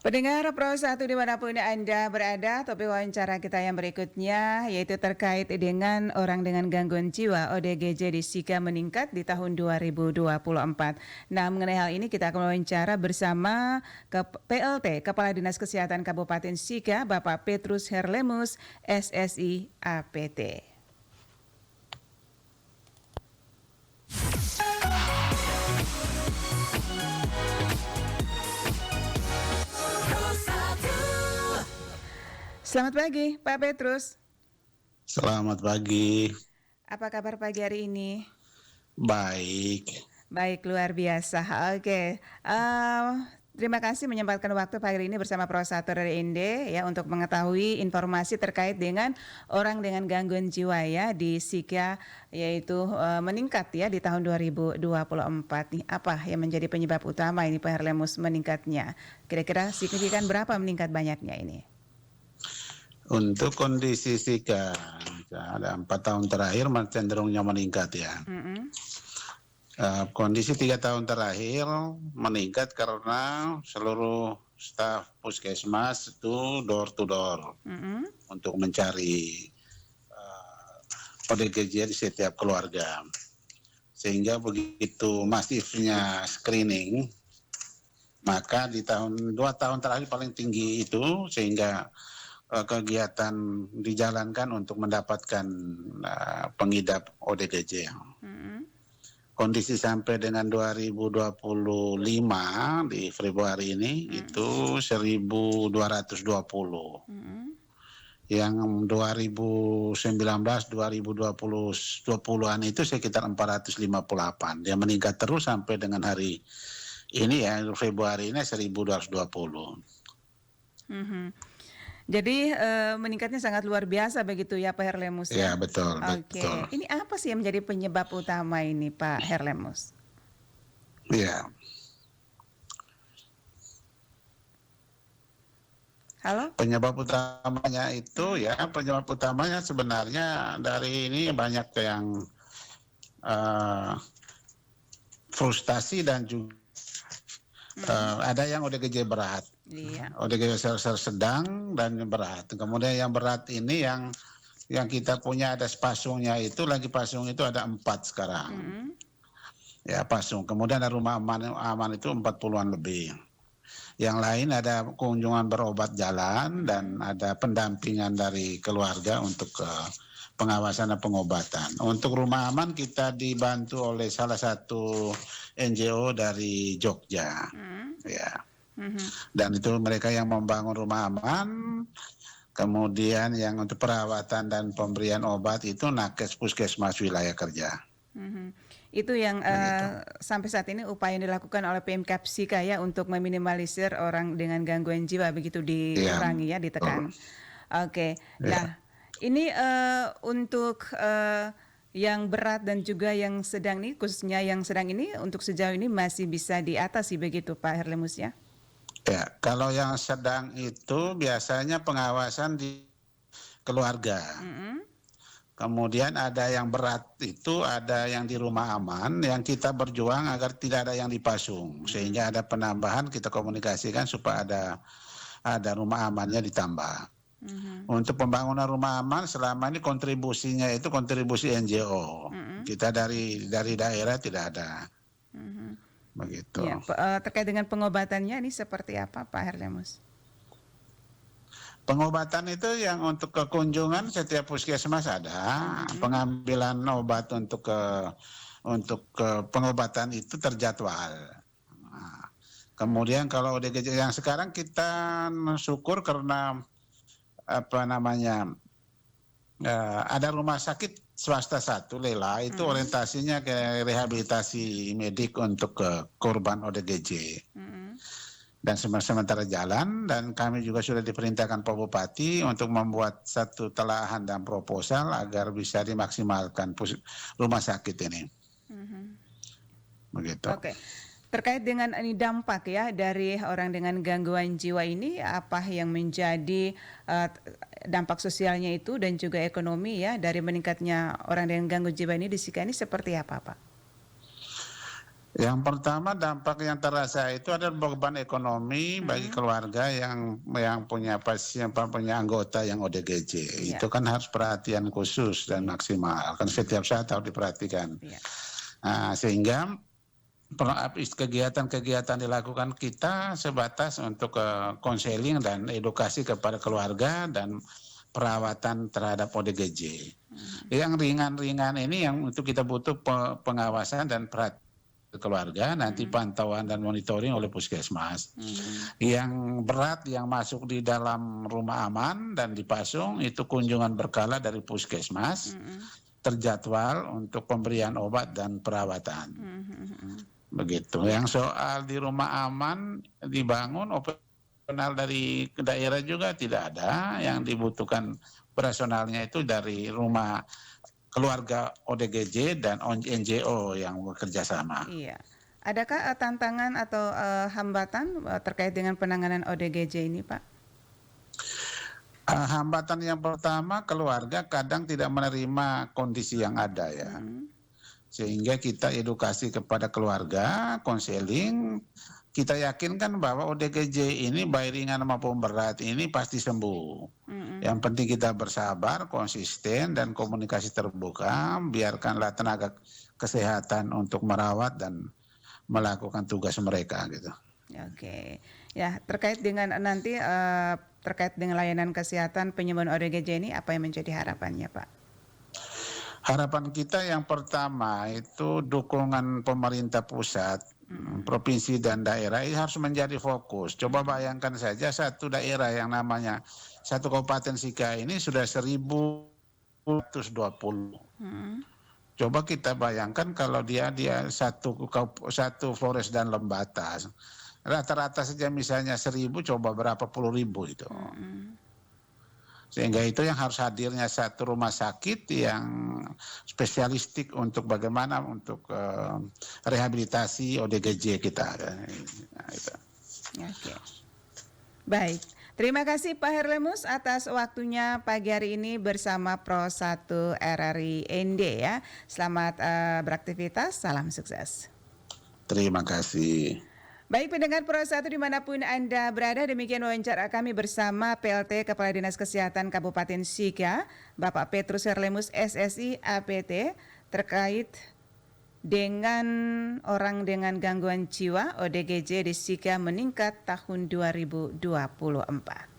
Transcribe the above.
Pendengar Pro 1 dimanapun Anda berada, topik wawancara kita yang berikutnya yaitu terkait dengan orang dengan gangguan jiwa ODGJ di Sika meningkat di tahun 2024. Nah, mengenai hal ini kita akan wawancara bersama PLT, Kepala Dinas Kesehatan Kabupaten Sika, Bapak Petrus Herlemus, SSI APT. Selamat pagi, Pak Petrus. Selamat pagi. Apa kabar pagi hari ini? Baik. Baik, luar biasa. Oke, terima kasih menyempatkan waktu pagi ini bersama Pro 1 dari Inde ya untuk mengetahui informasi terkait dengan orang dengan gangguan jiwa ya di Sika, yaitu meningkat ya di tahun 2024 nih. Apa yang menjadi penyebab utama ini Pak Herlemus meningkatnya? Kira-kira signifikan berapa meningkat banyaknya ini? Untuk kondisi Sika, ada 4 tahun terakhir cenderungnya meningkat ya. Kondisi 3 tahun terakhir meningkat karena seluruh staf puskesmas itu door to door untuk mencari ODGJ di setiap keluarga. Sehingga begitu masifnya screening, maka di 2 tahun terakhir paling tinggi itu, sehingga kegiatan dijalankan untuk mendapatkan pengidap ODGJ. Kondisi sampai dengan 2025 di Februari ini itu 1.220. Yang 2019-2020-an itu sekitar 458. Dia meningkat terus sampai dengan hari ini ya, Februari ini 1.220. Jadi meningkatnya sangat luar biasa begitu ya Pak Herlemus ya? Ya betul, Oke, betul. ini apa sih yang menjadi penyebab utama ini Pak Herlemus? Ya. Halo? Penyebab utamanya itu penyebab utamanya sebenarnya dari ini banyak yang frustasi dan juga ada yang ODGJ berat. Iya. ODGJ sedang dan berat. Kemudian yang berat ini yang kita punya ada pasungnya itu, lagi pasung itu ada 4 sekarang. Ya pasung. Kemudian ada rumah aman itu 40-an lebih. Yang lain ada kunjungan berobat jalan dan ada pendampingan dari keluarga untuk pengawasan dan pengobatan. Untuk rumah aman kita dibantu oleh salah satu NGO dari Jogja. Ya. Dan itu mereka yang membangun rumah aman. Kemudian yang untuk perawatan dan pemberian obat itu nakes puskesmas wilayah kerja. Itu yang sampai saat ini upaya yang dilakukan oleh Pemkab Sika ya untuk meminimalisir orang dengan gangguan jiwa begitu dikurangi ya, ditekan. Oke. Nah, ini untuk yang berat dan juga yang sedang nih, khususnya yang sedang ini untuk sejauh ini masih bisa diatasi begitu Pak Herlemus ya? Ya, kalau yang sedang itu biasanya pengawasan di keluarga. Kemudian ada yang berat itu ada yang di rumah aman, yang kita berjuang agar tidak ada yang dipasung, sehingga ada penambahan, kita komunikasikan supaya ada rumah amannya ditambah. Untuk pembangunan rumah aman selama ini kontribusinya itu kontribusi NGO. Kita dari daerah tidak ada. Begitu. Ya, terkait dengan pengobatannya ini seperti apa Pak Herlemus? Pengobatan itu yang untuk kekunjungan setiap puskesmas ada, pengambilan obat untuk pengobatan itu terjadwal. Nah, kemudian kalau ODGJ yang sekarang kita syukur karena ada rumah sakit swasta satu Lela itu orientasinya ke rehabilitasi medik untuk korban ODGJ. Dan sementara jalan, dan kami juga sudah diperintahkan Pak Bupati untuk membuat satu telahan dan proposal agar bisa dimaksimalkan rumah sakit ini. Begitu. Oke. Terkait dengan ini dampak ya dari orang dengan gangguan jiwa ini, apa yang menjadi dampak sosialnya itu dan juga ekonomi ya dari meningkatnya orang dengan gangguan jiwa ini di Sika ini seperti apa Pak? Yang pertama dampak yang terasa itu adalah beban ekonomi bagi keluarga yang punya pasien, punya anggota yang ODGJ. Iya, Itu kan harus perhatian khusus dan maksimal. Kan setiap saat harus diperhatikan. iya. Sehingga kegiatan-kegiatan dilakukan kita sebatas untuk konseling dan edukasi kepada keluarga dan perawatan terhadap ODGJ. Yang ringan-ringan ini yang untuk kita butuh pengawasan dan perhatian keluarga, nanti pantauan dan monitoring oleh puskesmas. Yang berat yang masuk di dalam rumah aman dan dipasung itu kunjungan berkala dari puskesmas, terjadwal untuk pemberian obat dan perawatan. Begitu. Yang soal di rumah aman dibangun operasional dari daerah juga tidak ada, yang dibutuhkan operasionalnya itu dari rumah keluarga ODGJ dan NGO yang bekerja sama. Iya. Adakah tantangan atau hambatan terkait dengan penanganan ODGJ ini, Pak? Hambatan yang pertama, keluarga kadang tidak menerima kondisi yang ada ya. Sehingga kita edukasi kepada keluarga, konseling, kita yakinkan bahwa ODGJ ini baik ringan maupun berat ini pasti sembuh. Yang penting kita bersabar, konsisten dan komunikasi terbuka, biarkanlah tenaga kesehatan untuk merawat dan melakukan tugas mereka gitu. Oke. Ya, terkait dengan nanti terkait dengan layanan kesehatan penyembuhan ODGJ ini apa yang menjadi harapannya, Pak? Harapan kita yang pertama itu dukungan pemerintah pusat, provinsi dan daerah ini harus menjadi fokus. Coba bayangkan saja satu daerah yang namanya satu Kabupaten Sika ini sudah 1.120. Coba kita bayangkan kalau dia satu Flores dan Lembata. Rata-rata saja misalnya 1.000, coba berapa puluh ribu itu. Sehingga itu yang harus hadirnya satu rumah sakit yang spesialistik untuk bagaimana untuk rehabilitasi ODGJ kita. Nah, itu. Oke. Baik. Terima kasih Pak Herlemus atas waktunya pagi hari ini bersama Pro 1 RRI ND ya. Selamat beraktivitas, salam sukses. Terima kasih. Baik pendengar Pro 1 dimanapun Anda berada, demikian wawancara kami bersama PLT Kepala Dinas Kesehatan Kabupaten Sika, Bapak Petrus Herlemus SSI APT terkait dengan orang dengan gangguan jiwa ODGJ di Sika meningkat tahun 2024.